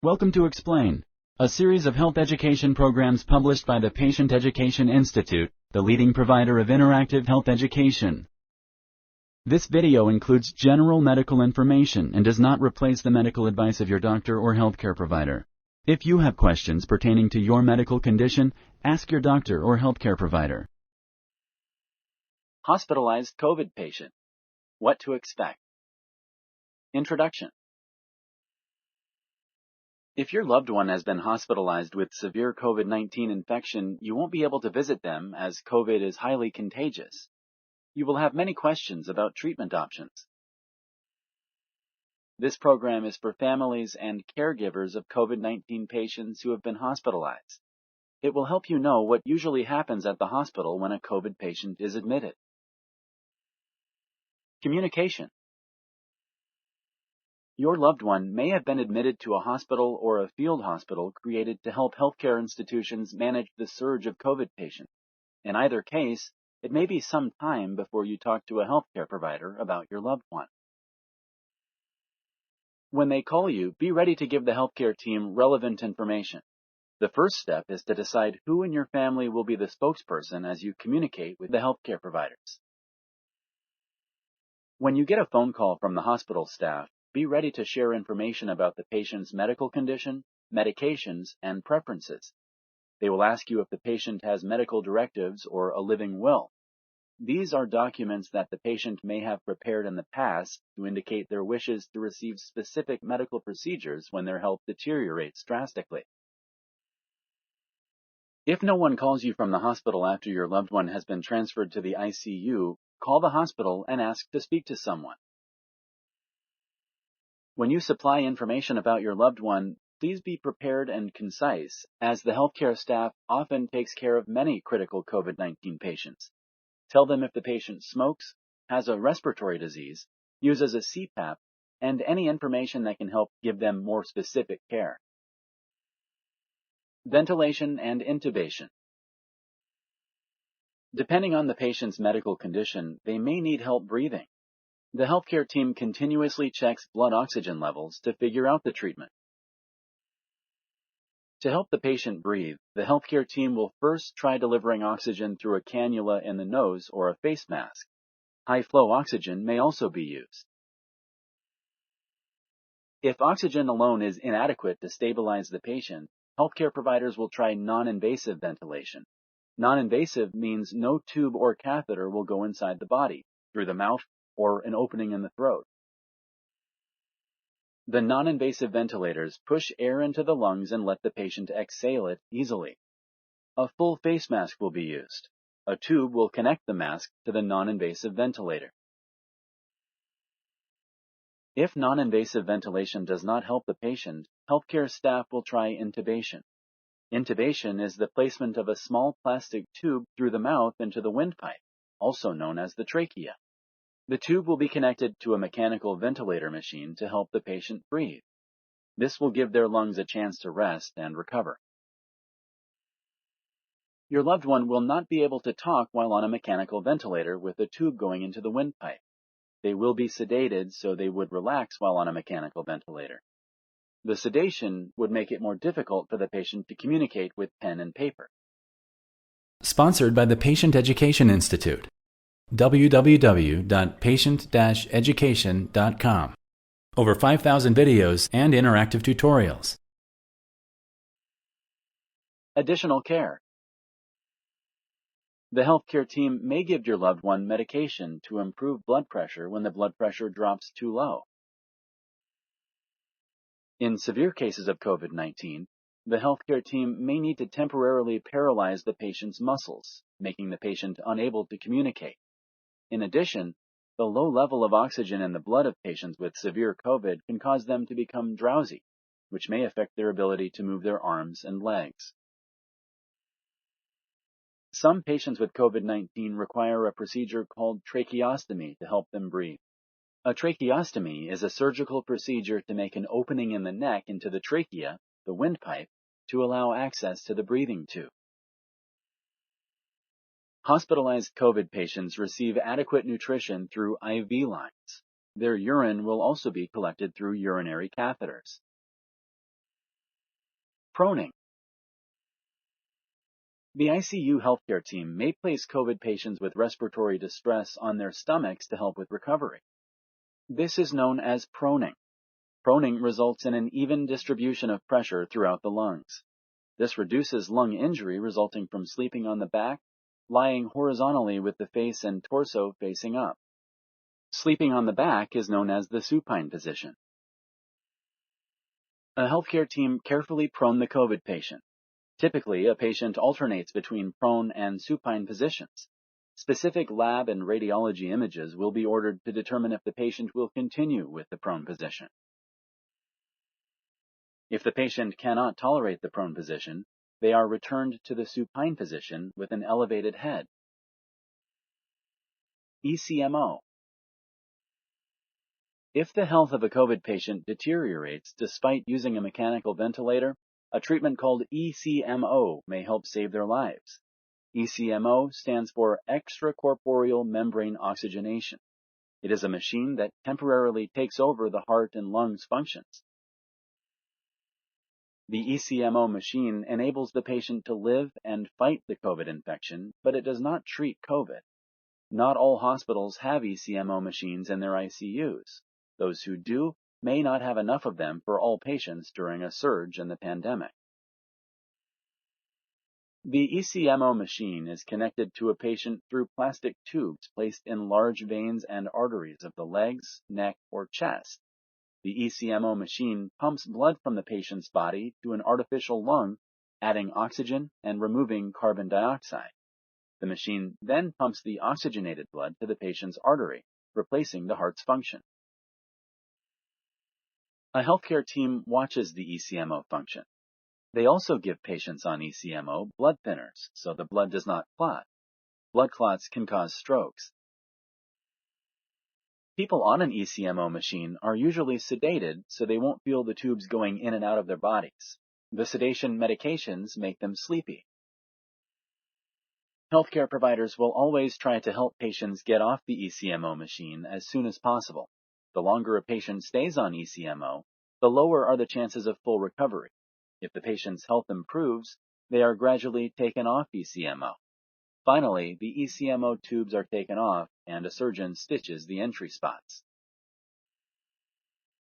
Welcome to Explain, a series of health education programs published by the Patient Education Institute, the leading provider of interactive health education. This video includes general medical information and does not replace the medical advice of your doctor or healthcare provider. If you have questions pertaining to your medical condition, ask your doctor or healthcare provider. Hospitalized COVID patient. What to expect. Introduction. If your loved one has been hospitalized with severe COVID-19 infection, you won't be able to visit them as COVID is highly contagious. You will have many questions about treatment options. This program is for families and caregivers of COVID-19 patients who have been hospitalized. It will help you know what usually happens at the hospital when a COVID patient is admitted. Communication. Your loved one may have been admitted to a hospital or a field hospital created to help healthcare institutions manage the surge of COVID patients. In either case, it may be some time before you talk to a healthcare provider about your loved one. When they call you, be ready to give the healthcare team relevant information. The first step is to decide who in your family will be the spokesperson as you communicate with the healthcare providers. When you get a phone call from the hospital staff, be ready to share information about the patient's medical condition, medications, and preferences. They will ask you if the patient has medical directives or a living will. These are documents that the patient may have prepared in the past to indicate their wishes to receive specific medical procedures when their health deteriorates drastically. If no one calls you from the hospital after your loved one has been transferred to the ICU, call the hospital and ask to speak to someone. When you supply information about your loved one, please be prepared and concise, as the healthcare staff often takes care of many critical COVID-19 patients. Tell them if the patient smokes, has a respiratory disease, uses a CPAP, and any information that can help give them more specific care. Ventilation and intubation. Depending on the patient's medical condition, they may need help breathing. The healthcare team continuously checks blood oxygen levels to figure out the treatment. To help the patient breathe, the healthcare team will first try delivering oxygen through a cannula in the nose or a face mask. High-flow oxygen may also be used. If oxygen alone is inadequate to stabilize the patient, healthcare providers will try non-invasive ventilation. Non-invasive means no tube or catheter will go inside the body, through the mouth, or an opening in the throat. The non-invasive ventilators push air into the lungs and let the patient exhale it easily. A full face mask will be used. A tube will connect the mask to the non-invasive ventilator. If non-invasive ventilation does not help the patient, healthcare staff will try intubation. Intubation is the placement of a small plastic tube through the mouth into the windpipe, also known as the trachea. The tube will be connected to a mechanical ventilator machine to help the patient breathe. This will give their lungs a chance to rest and recover. Your loved one will not be able to talk while on a mechanical ventilator with a tube going into the windpipe. They will be sedated so they would relax while on a mechanical ventilator. The sedation would make it more difficult for the patient to communicate with pen and paper. Sponsored by the Patient Education Institute. www.patient-education.com. Over 5,000 videos and interactive tutorials. Additional care. The healthcare team may give your loved one medication to improve blood pressure when the blood pressure drops too low. In severe cases of COVID-19, the healthcare team may need to temporarily paralyze the patient's muscles, making the patient unable to communicate. In addition, the low level of oxygen in the blood of patients with severe COVID can cause them to become drowsy, which may affect their ability to move their arms and legs. Some patients with COVID-19 require a procedure called tracheostomy to help them breathe. A tracheostomy is a surgical procedure to make an opening in the neck into the trachea, the windpipe, to allow access to the breathing tube. Hospitalized COVID patients receive adequate nutrition through IV lines. Their urine will also be collected through urinary catheters. Proning. The ICU healthcare team may place COVID patients with respiratory distress on their stomachs to help with recovery. This is known as proning. Proning results in an even distribution of pressure throughout the lungs. This reduces lung injury resulting from sleeping on the back, lying horizontally with the face and torso facing up. Sleeping on the back is known as the supine position. A healthcare team carefully prone the COVID patient. Typically, a patient alternates between prone and supine positions. Specific lab and radiology images will be ordered to determine if the patient will continue with the prone position. If the patient cannot tolerate the prone position, they are returned to the supine position with an elevated head. ECMO. If the health of a COVID patient deteriorates despite using a mechanical ventilator, a treatment called ECMO may help save their lives. ECMO stands for extracorporeal membrane oxygenation. It is a machine that temporarily takes over the heart and lungs functions. The ECMO machine enables the patient to live and fight the COVID infection, but it does not treat COVID. Not all hospitals have ECMO machines in their ICUs. Those who do may not have enough of them for all patients during a surge in the pandemic. The ECMO machine is connected to a patient through plastic tubes placed in large veins and arteries of the legs, neck, or chest. The ECMO machine pumps blood from the patient's body to an artificial lung, adding oxygen and removing carbon dioxide. The machine then pumps the oxygenated blood to the patient's artery, replacing the heart's function. A healthcare team watches the ECMO function. They also give patients on ECMO blood thinners so the blood does not clot. Blood clots can cause strokes. People on an ECMO machine are usually sedated so they won't feel the tubes going in and out of their bodies. The sedation medications make them sleepy. Healthcare providers will always try to help patients get off the ECMO machine as soon as possible. The longer a patient stays on ECMO, the lower are the chances of full recovery. If the patient's health improves, they are gradually taken off ECMO. Finally, the ECMO tubes are taken off and a surgeon stitches the entry spots.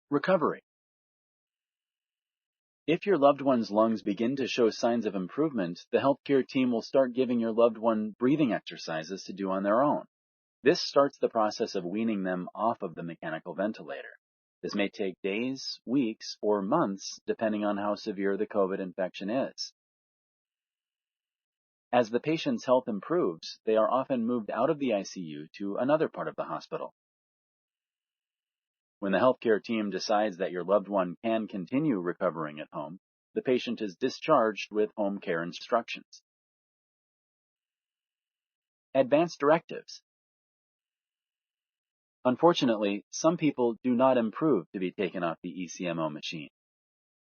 Recovery. If your loved one's lungs begin to show signs of improvement, the healthcare team will start giving your loved one breathing exercises to do on their own. This starts the process of weaning them off of the mechanical ventilator. This may take days, weeks, or months, depending on how severe the COVID infection is. As the patient's health improves, they are often moved out of the ICU to another part of the hospital. When the healthcare team decides that your loved one can continue recovering at home, the patient is discharged with home care instructions. Advanced directives. Unfortunately, some people do not improve to be taken off the ECMO machine.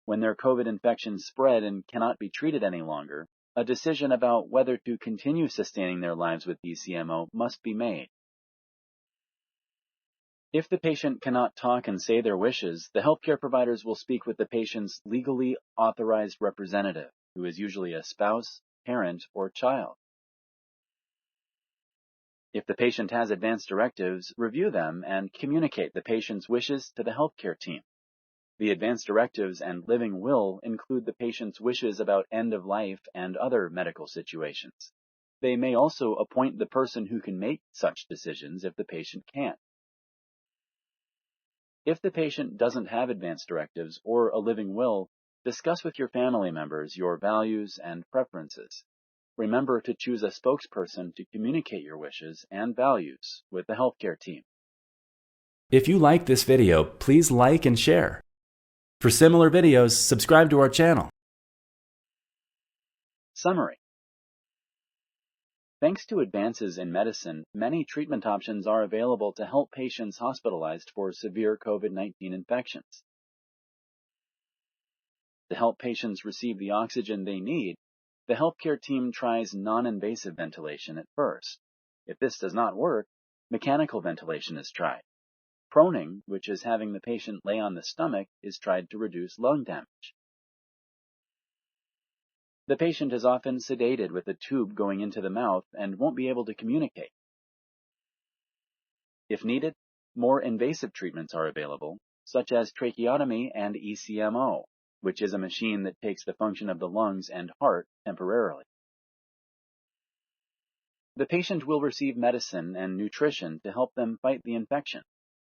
When their COVID infection spread and cannot be treated any longer, a decision about whether to continue sustaining their lives with ECMO must be made. If the patient cannot talk and say their wishes, the healthcare providers will speak with the patient's legally authorized representative, who is usually a spouse, parent, or child. If the patient has advanced directives, review them and communicate the patient's wishes to the healthcare team. The advanced directives and living will include the patient's wishes about end of life and other medical situations. They may also appoint the person who can make such decisions if the patient can't. If the patient doesn't have advanced directives or a living will, discuss with your family members your values and preferences. Remember to choose a spokesperson to communicate your wishes and values with the healthcare team. If you like this video, please like and share. For similar videos, subscribe to our channel. Summary. Thanks to advances in medicine, many treatment options are available to help patients hospitalized for severe COVID-19 infections. To help patients receive the oxygen they need, The healthcare team tries non-invasive ventilation at first. If this does not work, mechanical ventilation is tried. Proning, which is having the patient lay on the stomach, is tried to reduce lung damage. The patient is often sedated with a tube going into the mouth and won't be able to communicate. If needed, more invasive treatments are available, such as tracheotomy and ECMO, which is a machine that takes the function of the lungs and heart temporarily. The patient will receive medicine and nutrition to help them fight the infection.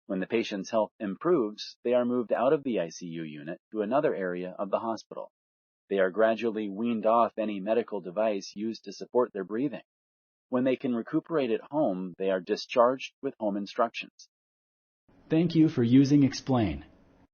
When the patient's health improves, they are moved out of the ICU unit to another area of the hospital. They are gradually weaned off any medical device used to support their breathing. When they can recuperate at home, they are discharged with home instructions. Thank you for using Explain.